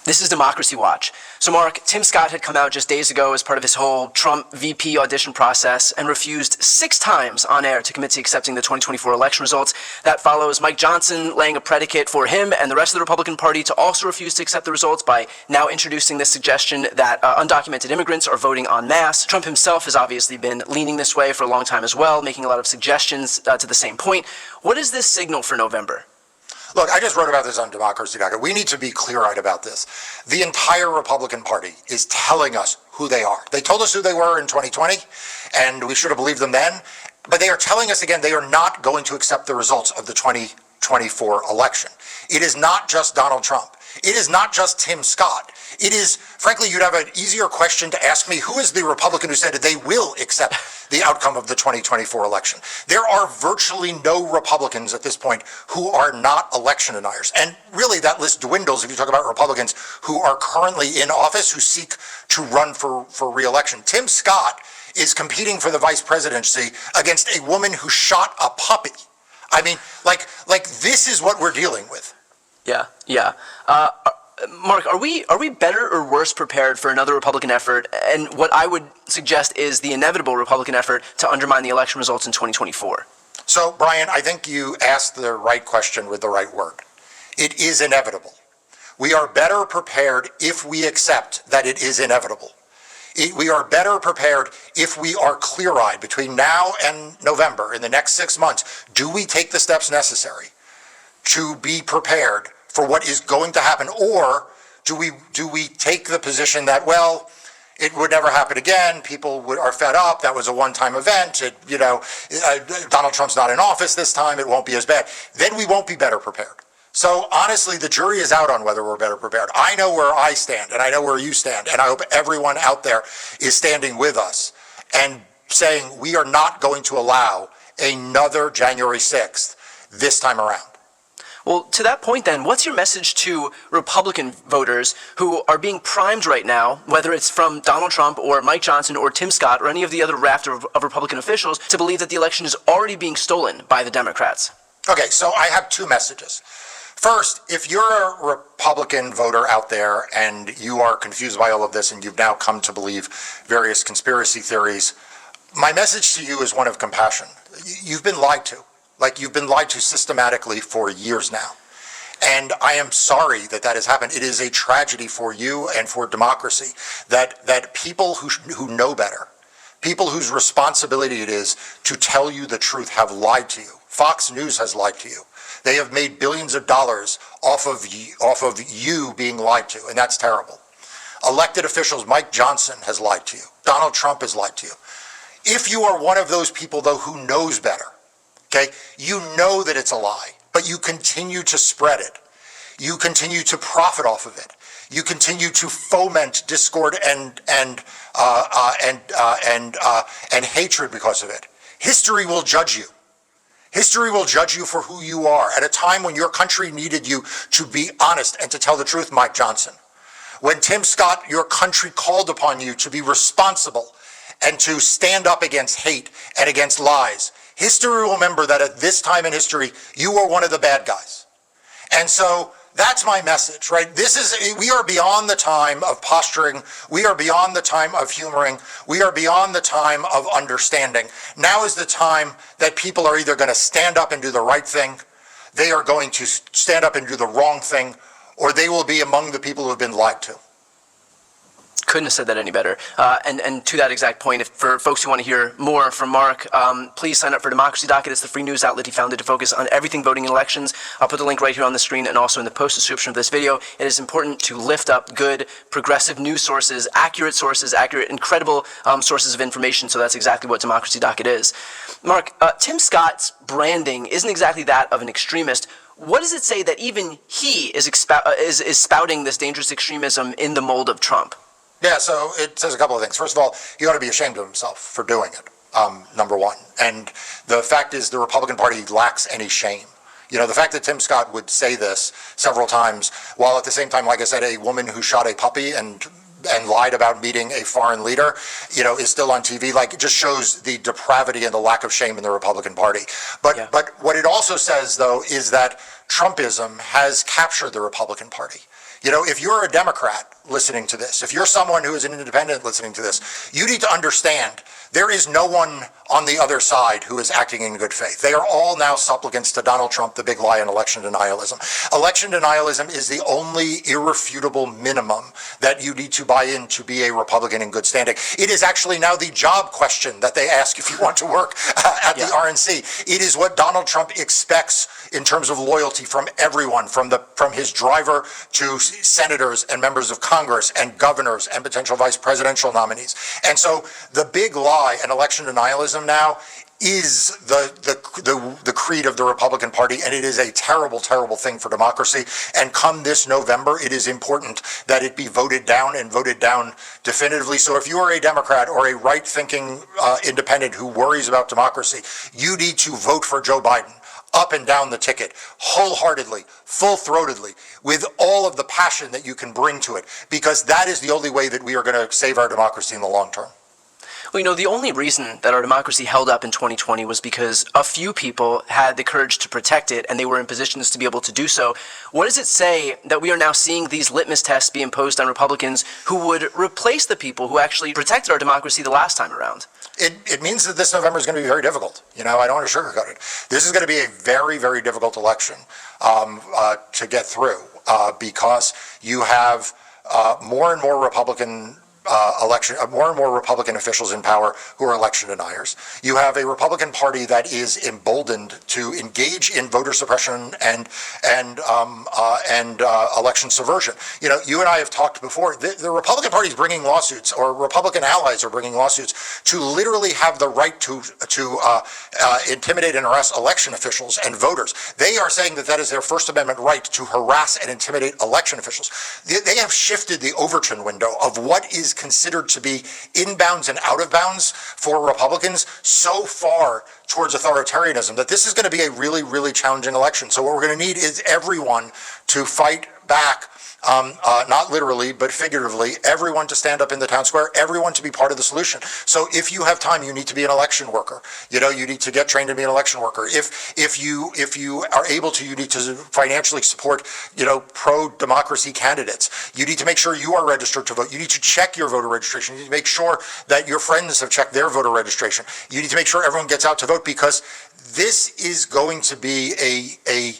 This is Democracy Watch. So, Mark, Tim Scott had come out just days ago as part of his whole Trump VP audition process and refused 6 times on air to commit to accepting the 2024 election results. That follows Mike Johnson laying a predicate for him and the rest of the Republican Party to also refuse to accept the results by now introducing this suggestion that undocumented immigrants are voting en masse. Trump himself has obviously been leaning this way for a long time as well, making a lot of suggestions to the same point. What does this signal for November? Look, I just wrote about this on Democracy Docket. We need to be clear-eyed about this. The entire Republican Party is telling us who they are. They told us who they were in 2020, and we should have believed them then. But they are telling us again they are not going to accept the results of the 2024 election. It is not just Donald Trump. It is not just Tim Scott. It is, frankly, you'd have an easier question to ask me, who is the Republican who said that they will accept the outcome of the 2024 election? There are virtually no Republicans at this point who are not election deniers. And really that list dwindles if you talk about Republicans who are currently in office who seek to run for re-election. Tim Scott is competing for the vice presidency against a woman who shot a puppy. I mean, like this is what we're dealing with. Yeah. Mark, are we better or worse prepared for another Republican effort, and what I would suggest is the inevitable Republican effort to undermine the election results in 2024? So, Brian, I think you asked the right question with the right word. It is inevitable. We are better prepared if we accept that it is inevitable. We are better prepared if we are clear-eyed between now and November, in the next 6 months. Do we take the steps necessary to be prepared for what is going to happen, or do we take the position that, well, it would never happen again, people are fed up, that was a one-time event, Donald Trump's not in office this time, it won't be as bad. Then we won't be better prepared. So honestly, the jury is out on whether we're better prepared. I know where I stand, and I know where you stand, and I hope everyone out there is standing with us and saying we are not going to allow another January 6th this time around. Well, to that point then, what's your message to Republican voters who are being primed right now, whether it's from Donald Trump or Mike Johnson or Tim Scott or any of the other raft of Republican officials, to believe that the election is already being stolen by the Democrats? Okay, so I have 2 messages. First, if you're a Republican voter out there and you are confused by all of this and you've now come to believe various conspiracy theories, my message to you is one of compassion. You've been lied to. You've been lied to systematically for years now. And I am sorry that has happened. It is a tragedy for you and for democracy that people who know better, people whose responsibility it is to tell you the truth, have lied to you. Fox News has lied to you. They have made billions of dollars off of you being lied to, and that's terrible. Elected officials, Mike Johnson has lied to you. Donald Trump has lied to you. If you are one of those people, though, who knows better, okay, you know that it's a lie, but you continue to spread it. You continue to profit off of it. You continue to foment discord and hatred because of it. History will judge you. History will judge you for who you are at a time when your country needed you to be honest and to tell the truth, Mike Johnson. When Tim Scott, your country called upon you to be responsible and to stand up against hate and against lies. History will remember that at this time in history, you were one of the bad guys. And so that's my message, right? We are beyond the time of posturing. We are beyond the time of humoring. We are beyond the time of understanding. Now is the time that people are either going to stand up and do the right thing, they are going to stand up and do the wrong thing, or they will be among the people who have been lied to. Couldn't have said that any better. And to that exact point, for folks who want to hear more from Mark, please sign up for Democracy Docket. It's the free news outlet he founded to focus on everything voting in elections. I'll put the link right here on the screen and also in the post description of this video. It is important to lift up good, progressive news sources, accurate, incredible sources of information. So that's exactly what Democracy Docket is. Mark, Tim Scott's branding isn't exactly that of an extremist. What does it say that even he is spouting this dangerous extremism in the mold of Trump? Yeah, so it says a couple of things. First of all, he ought to be ashamed of himself for doing it, number one. And the fact is the Republican Party lacks any shame. The fact that Tim Scott would say this several times, while at the same time, like I said, a woman who shot a puppy and lied about meeting a foreign leader, is still on TV, it just shows the depravity and the lack of shame in the Republican Party. But what it also says, though, is that Trumpism has captured the Republican Party. If you're a Democrat listening to this, if you're someone who is an independent listening to this, you need to understand there is no one on the other side who is acting in good faith. They are all now supplicants to Donald Trump, the big lie, and election denialism. Election denialism is the only irrefutable minimum that you need to buy in to be a Republican in good standing. It is actually now the job question that they ask if you want to work at the RNC. It is what Donald Trump expects in terms of loyalty from everyone, from his driver to senators and members of Congress and governors and potential vice presidential nominees. And so the big lie and election denialism now is the creed of the Republican Party, and it is a terrible, terrible thing for democracy. And come this November, it is important that it be voted down and voted down definitively. So if you are a Democrat or a right-thinking independent who worries about democracy, you need to vote for Joe Biden up and down the ticket, wholeheartedly, full-throatedly, with all of the passion that you can bring to it, because that is the only way that we are going to save our democracy in the long term. Well, the only reason that our democracy held up in 2020 was because a few people had the courage to protect it, and they were in positions to be able to do so. What does it say that we are now seeing these litmus tests be imposed on Republicans who would replace the people who actually protected our democracy the last time around? It means that this November is going to be very difficult. I don't want to sugarcoat it. This is going to be a very, very difficult election to get through because you have more and more Republican officials in power who are election deniers. You have a Republican Party that is emboldened to engage in voter suppression and election subversion. You and I have talked before. The Republican Party is bringing lawsuits, or Republican allies are bringing lawsuits to literally have the right to intimidate and arrest election officials and voters. They are saying that is their First Amendment right to harass and intimidate election officials. They have shifted the Overton window of what is considered to be inbounds and out of bounds for Republicans so far towards authoritarianism that this is going to be a really, really challenging election. So what we're going to need is everyone to fight back, not literally, but figuratively, everyone to stand up in the town square, everyone to be part of the solution. So if you have time, you need to be an election worker. You need to get trained to be an election worker. If you are able to, you need to financially support, pro-democracy candidates. You need to make sure you are registered to vote. You need to check your voter registration. You need to make sure that your friends have checked their voter registration. You need to make sure everyone gets out to vote, because this is going to be a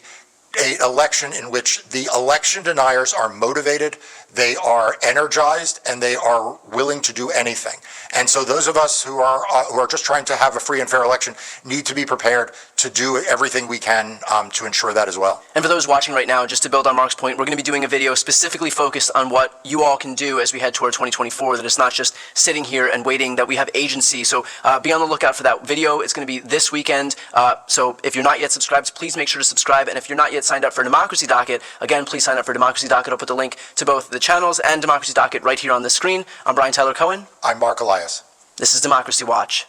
election in which the election deniers are motivated, they are energized, and they are willing to do anything. And so those of us who are just trying to have a free and fair election need to be prepared to do everything we can to ensure that as well. And for those watching right now, just to build on Mark's point, we're going to be doing a video specifically focused on what you all can do as we head toward 2024, that it's not just sitting here and waiting, that we have agency. So be on the lookout for that video. It's going to be this weekend. So if you're not yet subscribed, please make sure to subscribe. And if you're not yet signed up for Democracy Docket, again, please sign up for Democracy Docket. I'll put the link to both the channels and Democracy Docket right here on the screen. I'm Brian Tyler Cohen. I'm Mark Elias. This is Democracy Watch.